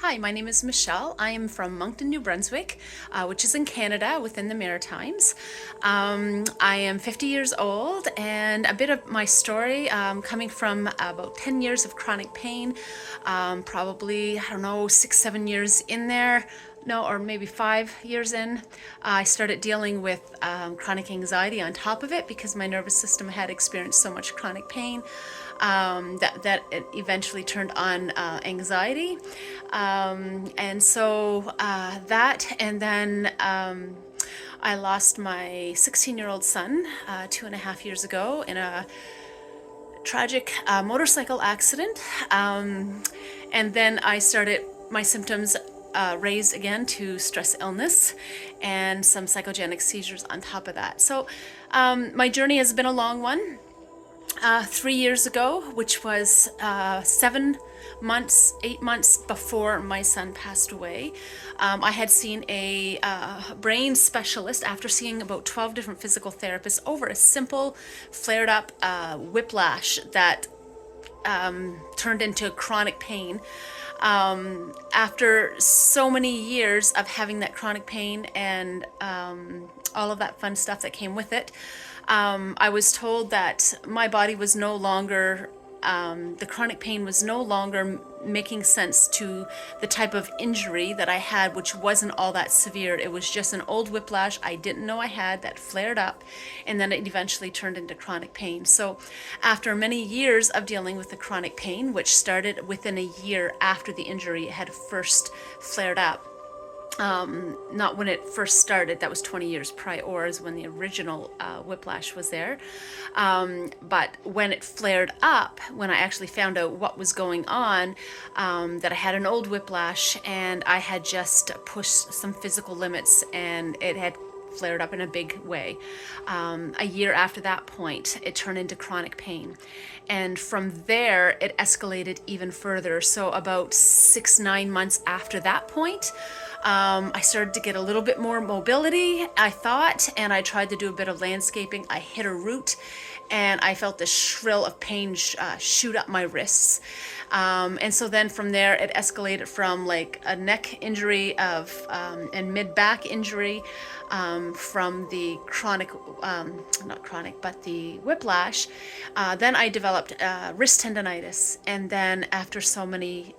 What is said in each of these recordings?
Hi, my name is Michelle. I am from Moncton, New Brunswick, which is in Canada within the Maritimes. I am 50 years old, and a bit of my story coming from about 10 years of chronic pain, probably, I don't know, 6, 7 years in there. No, or maybe 5 years in, I started dealing with chronic anxiety on top of it because my nervous system had experienced so much chronic pain that it eventually turned on anxiety. And so that, and then I lost my 16-year-old son 2.5 years ago in a tragic motorcycle accident. And then I started my symptoms raised again to stress illness and some psychogenic seizures on top of that. So my journey has been a long one. 3 years ago, which was 7 months, 8 months before my son passed away, I had seen a brain specialist after seeing about 12 different physical therapists over a simple flared up whiplash that turned into chronic pain. After so many years of having that chronic pain and all of that fun stuff that came with it, I was told that my body was no longer, the chronic pain was no longer making sense to the type of injury that I had, which wasn't all that severe. It was just an old whiplash I didn't know I had that flared up, and then it eventually turned into chronic pain. So after many years of dealing with the chronic pain, which started within a year after the injury had first flared up, not when it first started, that was 20 years prior, is when the original whiplash was there. But when it flared up, when I actually found out what was going on, that I had an old whiplash and I had just pushed some physical limits and it had flared up in a big way. A year after that point, it turned into chronic pain. And from there, it escalated even further. So about 6, 9 months after that point, I started to get a little bit more mobility, I thought, and I tried to do a bit of landscaping. I hit a root and I felt this shrill of pain shoot up my wrists. And so then from there, it escalated from like a neck injury and mid-back injury from the chronic, not chronic, but the whiplash. Then I developed wrist tendonitis. And then after so many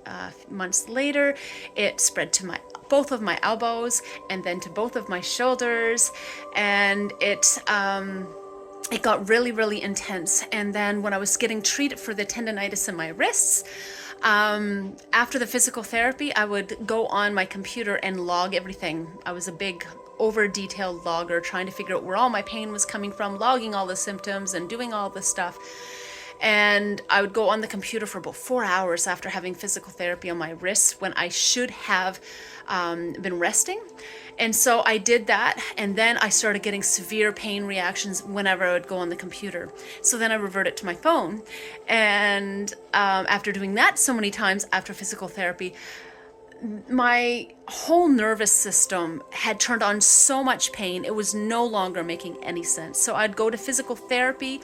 months later, it spread to both of my elbows and then to both of my shoulders. And it got really, really intense. And then when I was getting treated for the tendonitis in my wrists, after the physical therapy, I would go on my computer and log everything. I was a big over-detailed logger, trying to figure out where all my pain was coming from, logging all the symptoms and doing all this stuff. And I would go on the computer for about 4 hours after having physical therapy on my wrists when I should have been resting. And so I did that, and then I started getting severe pain reactions whenever I would go on the computer. So then I reverted to my phone. And after doing that so many times after physical therapy, my whole nervous system had turned on so much pain, it was no longer making any sense. So I'd go to physical therapy,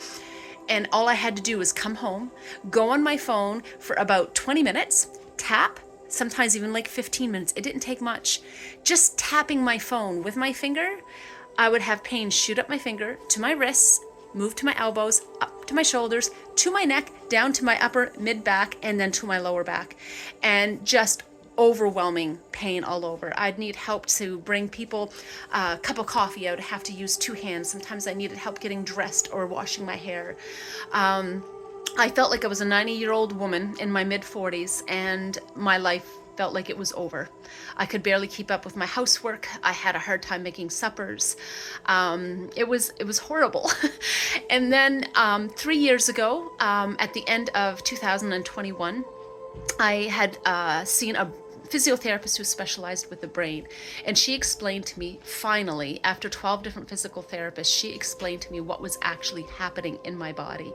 and all I had to do was come home, go on my phone for about 20 minutes, tap, sometimes even like 15 minutes. It didn't take much. Just tapping my phone with my finger, I would have pain shoot up my finger to my wrists, move to my elbows, up to my shoulders, to my neck, down to my upper mid-back, and then to my lower back. And just overwhelming pain all over. I'd need help to bring people a cup of coffee. I would have to use 2 hands. Sometimes I needed help getting dressed or washing my hair. I felt like I was a 90-year-old woman in my mid-40s, and my life felt like it was over. I could barely keep up with my housework. I had a hard time making suppers. It was horrible. And then 3 years ago, at the end of 2021, I had seen a physiotherapist who specialized with the brain, and she explained to me, finally, after 12 different physical therapists, she explained to me what was actually happening in my body.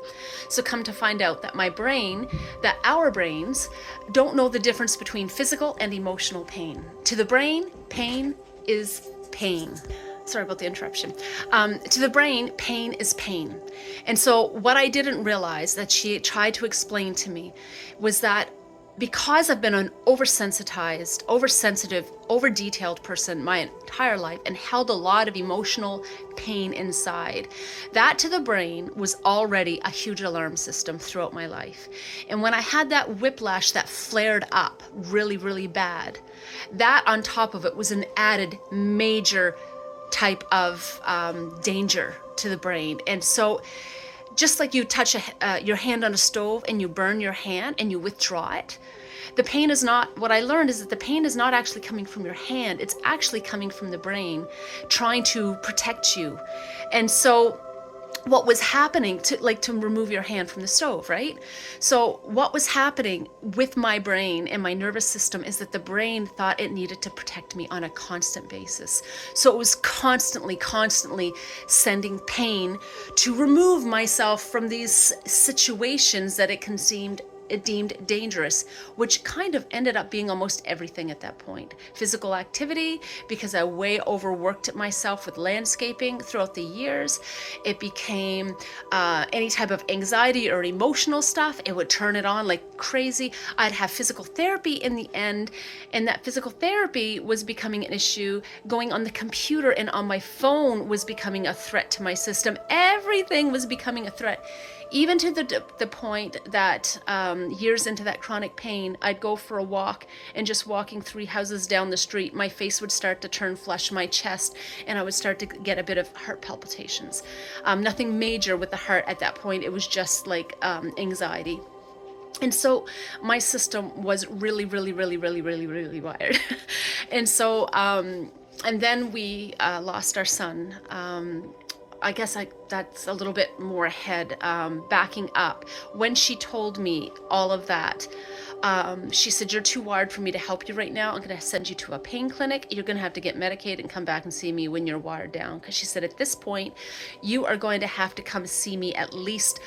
So come to find out that that our brains don't know the difference between physical and emotional pain. To the brain, pain is pain. Sorry about the interruption. To the brain, pain is pain. And so what I didn't realize that she tried to explain to me was that because I've been an oversensitized, oversensitive, over-detailed person my entire life and held a lot of emotional pain inside, that to the brain was already a huge alarm system throughout my life. And when I had that whiplash that flared up really, really bad, that on top of it was an added major type of danger to the brain. And so just like you touch your hand on a stove and you burn your hand and you withdraw it, the pain is not, what I learned is that the pain is not actually coming from your hand, it's actually coming from the brain trying to protect you. And so what was happening to remove your hand from the stove, right? So what was happening with my brain and my nervous system is that the brain thought it needed to protect me on a constant basis. So it was constantly sending pain to remove myself from these situations that it deemed dangerous, which kind of ended up being almost everything at that point. Physical activity, because I way overworked myself with landscaping throughout the years. It became any type of anxiety or emotional stuff. It would turn it on like crazy. I'd have physical therapy in the end, and that physical therapy was becoming an issue. Going on the computer and on my phone was becoming a threat to my system. Everything was becoming a threat. Even to the point that years into that chronic pain, I'd go for a walk, and just walking 3 houses down the street, my face would start to turn flush, my chest, and I would start to get a bit of heart palpitations. Nothing major with the heart at that point. It was just like anxiety. And so my system was really wired. And so, and then we lost our son. I guess that's a little bit more ahead, backing up. When she told me all of that, she said, "You're too wired for me to help you right now. I'm going to send you to a pain clinic. You're going to have to get medicated and come back and see me when you're wired down." Because she said, at this point, you are going to have to come see me at least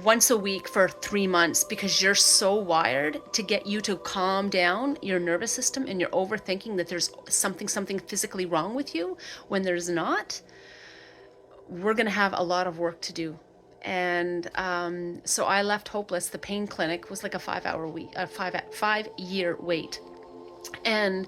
once a week for 3 months, because you're so wired. To get you to calm down your nervous system and you're overthinking that there's something physically wrong with you when there's not, we're going to have a lot of work to do. And so I left hopeless. The pain clinic was like a 5-year wait. And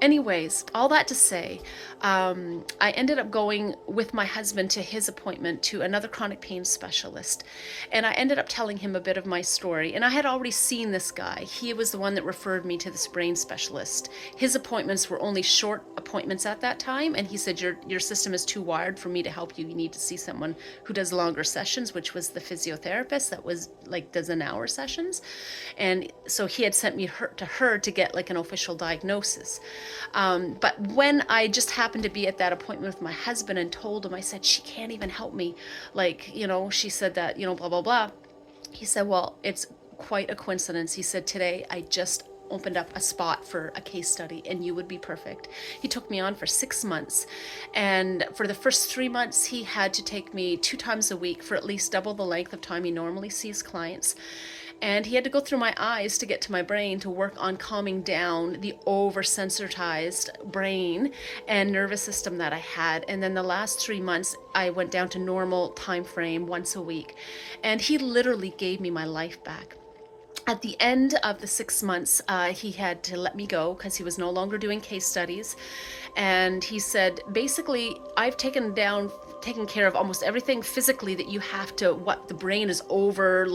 anyways, all that to say, I ended up going with my husband to his appointment to another chronic pain specialist. And I ended up telling him a bit of my story. And I had already seen this guy. He was the one that referred me to this brain specialist. His appointments were only short appointments at that time. And he said, your system is too wired for me to help you. You need to see someone who does longer sessions, which was the physiotherapist that was does an hour sessions. And so he had sent me to her to get like an official diagnosis. But when I just happened to be at that appointment with my husband and told him, I said, she can't even help me. She said that, blah, blah, blah. He said, well, it's quite a coincidence. He said, today I just opened up a spot for a case study and you would be perfect. He took me on for 6 months. And for the first 3 months, he had to take me 2 times a week for at least double the length of time he normally sees clients. And he had to go through my eyes to get to my brain to work on calming down the oversensitized brain and nervous system that I had. And then the last 3 months, I went down to normal time frame once a week. And he literally gave me my life back. At the end of the 6 months, he had to let me go because he was no longer doing case studies. And he said, basically, I've taken care of almost everything physically that you have to, what the brain is over,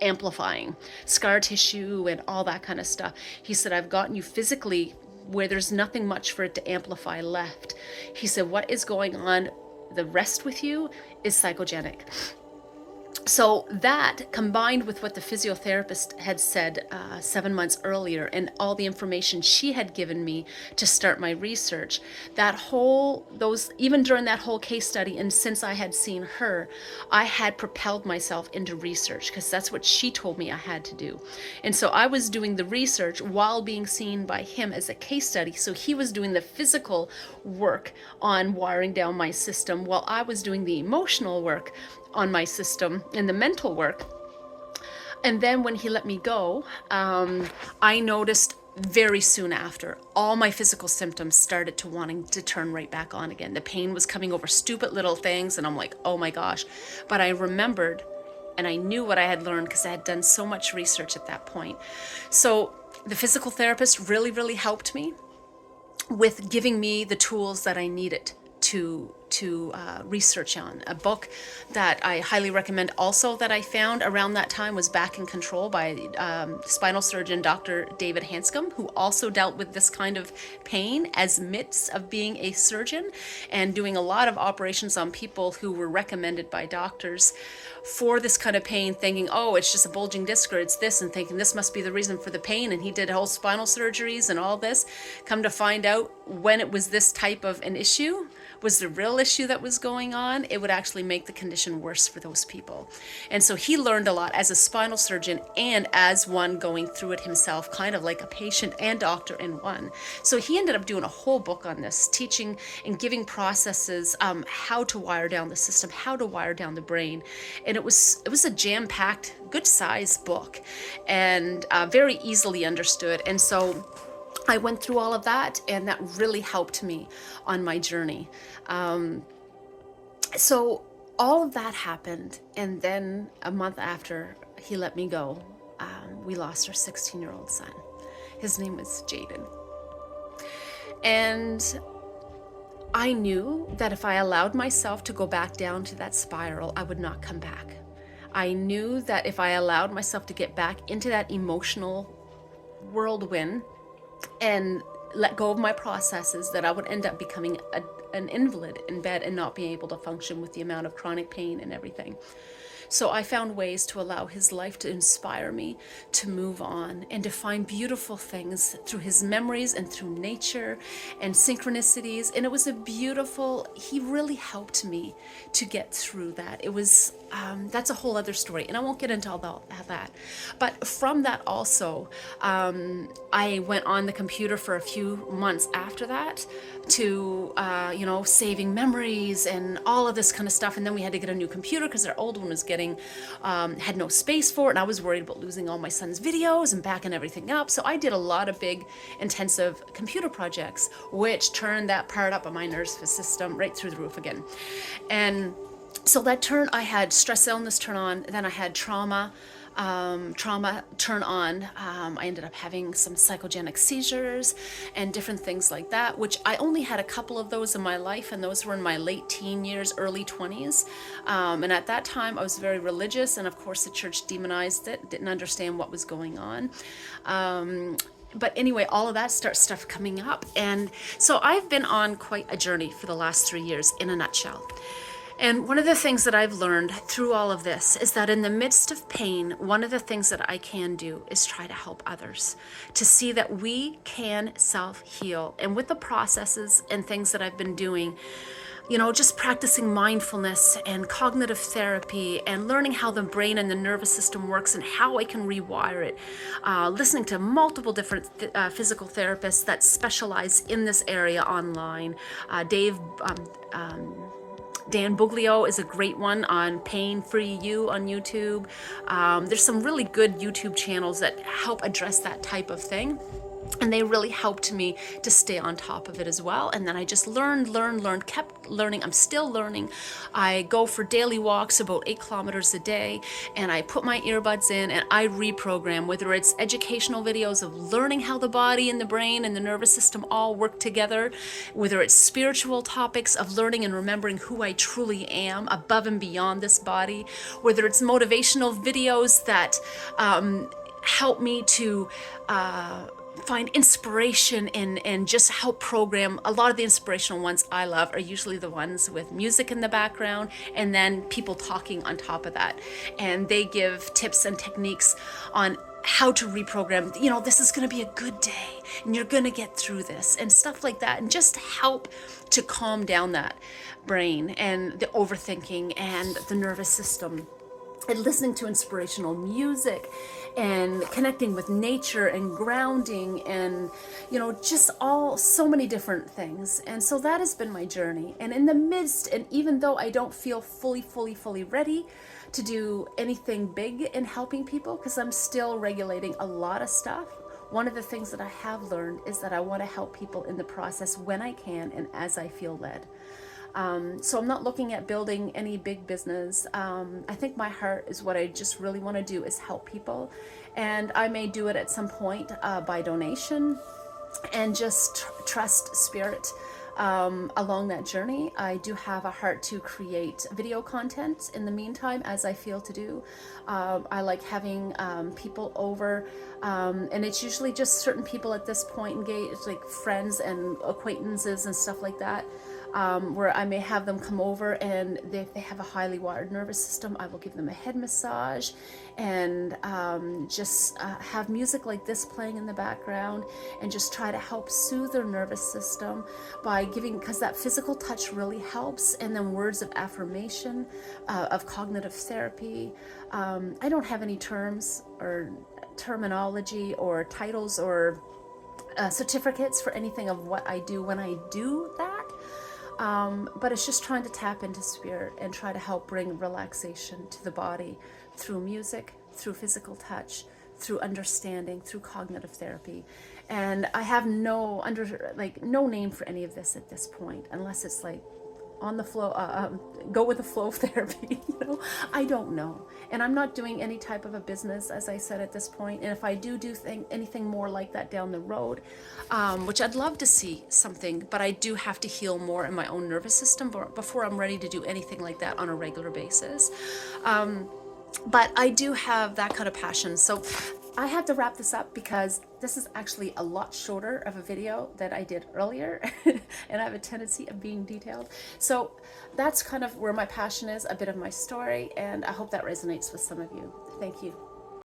amplifying, scar tissue and all that kind of stuff. He said, I've gotten you physically where there's nothing much for it to amplify left. He said, what is going on, the rest with you is psychogenic. So that, combined with what the physiotherapist had said 7 months earlier and all the information she had given me to start my research, even during that whole case study and since I had seen her, I had propelled myself into research because that's what she told me I had to do. And so I was doing the research while being seen by him as a case study. So he was doing the physical work on wiring down my system while I was doing the emotional work on my system and the mental work. And then when he let me go, I noticed very soon after all my physical symptoms started to wanting to turn right back on again. The pain was coming over stupid little things and I'm like, oh my gosh. But I remembered and I knew what I had learned because I had done so much research at that point. So the physical therapist really, really helped me with giving me the tools that I needed to research on. A book that I highly recommend also that I found around that time was Back in Control by spinal surgeon Dr. David Hanscom, who also dealt with this kind of pain as midst of being a surgeon and doing a lot of operations on people who were recommended by doctors for this kind of pain, thinking, oh, it's just a bulging disc or it's this, and thinking this must be the reason for the pain. And he did whole spinal surgeries and all this. Come to find out, when it was this type of an issue, was the real issue that was going on, it would actually make the condition worse for those people. And so he learned a lot as a spinal surgeon and as one going through it himself, kind of like a patient and doctor in one. So he ended up doing a whole book on this, teaching and giving processes, how to wire down the system, how to wire down the brain. And it was a jam-packed, good-sized book, and very easily understood. And so I went through all of that, and that really helped me on my journey. So all of that happened, and then a month after he let me go, we lost our 16-year-old son. His name was Jaden. And I knew that if I allowed myself to go back down to that spiral, I would not come back. I knew that if I allowed myself to get back into that emotional whirlwind and let go of my processes, that I would end up becoming an invalid in bed and not being able to function with the amount of chronic pain and everything. So I found ways to allow his life to inspire me to move on and to find beautiful things through his memories and through nature and synchronicities. And it was he really helped me to get through that. It was, that's a whole other story, and I won't get into all that. But from that also, I went on the computer for a few months after that to, saving memories and all of this kind of stuff. And then we had to get a new computer because our old one was had no space for it. And I was worried about losing all my son's videos and backing everything up. So I did a lot of big, intensive computer projects, which turned that part up on my nervous system right through the roof again. And so I had stress illness turn on, then I had trauma turn on. I ended up having some psychogenic seizures and different things like that, which I only had a couple of those in my life, and those were in my late teen years, early 20s. And at that time, I was very religious, and of course the church demonized it, didn't understand what was going on. But anyway, all of that stuff coming up. And so I've been on quite a journey for the last 3 years in a nutshell. And one of the things that I've learned through all of this is that in the midst of pain, one of the things that I can do is try to help others, to see that we can self-heal. And with the processes and things that I've been doing, just practicing mindfulness and cognitive therapy and learning how the brain and the nervous system works and how I can rewire it, listening to multiple different physical therapists that specialize in this area online. Dan Buglio is a great one on Pain Free You on YouTube. There's some really good YouTube channels that help address that type of thing. And they really helped me to stay on top of it as well. And then I just learned, kept learning. I'm still learning. I go for daily walks about 8 kilometers a day, and I put my earbuds in and I reprogram, whether it's educational videos of learning how the body and the brain and the nervous system all work together, whether it's spiritual topics of learning and remembering who I truly am above and beyond this body, whether it's motivational videos that help me to find inspiration and just help program. A lot of the inspirational ones I love are usually the ones with music in the background and then people talking on top of that. And they give tips and techniques on how to reprogram, this is going to be a good day and you're going to get through this and stuff like that, and just help to calm down that brain and the overthinking and the nervous system. And listening to inspirational music and connecting with nature and grounding and, just so many different things. And so that has been my journey. And in the midst, and even though I don't feel fully ready to do anything big in helping people, because I'm still regulating a lot of stuff, one of the things that I have learned is that I want to help people in the process when I can and as I feel led. So I'm not looking at building any big business. I think my heart is what I just really want to do is help people. And I may do it at some point by donation and just trust spirit along that journey. I do have a heart to create video content in the meantime, as I feel to do. I like having people over, and it's usually just certain people at this point engaged, like friends and acquaintances and stuff like that. Where I may have them come over, and if they have a highly wired nervous system, I will give them a head massage and just have music like this playing in the background and just try to help soothe their nervous system by giving, because that physical touch really helps, and then words of affirmation, of cognitive therapy. I don't have any terms or terminology or titles or certificates for anything of what I do when I do that. But it's just trying to tap into spirit and try to help bring relaxation to the body through music, through physical touch, through understanding, through cognitive therapy. And I have no name for any of this at this point, unless it's like on the flow, go with the flow of therapy. I don't know, and I'm not doing any type of a business, as I said, at this point. And if I do anything more like that down the road, which I'd love to see something, but I do have to heal more in my own nervous system before I'm ready to do anything like that on a regular basis. But I do have that kind of passion. So I had to wrap this up because this is actually a lot shorter of a video that I did earlier, and I have a tendency of being detailed. So that's kind of where my passion is, a bit of my story, and I hope that resonates with some of you. Thank you.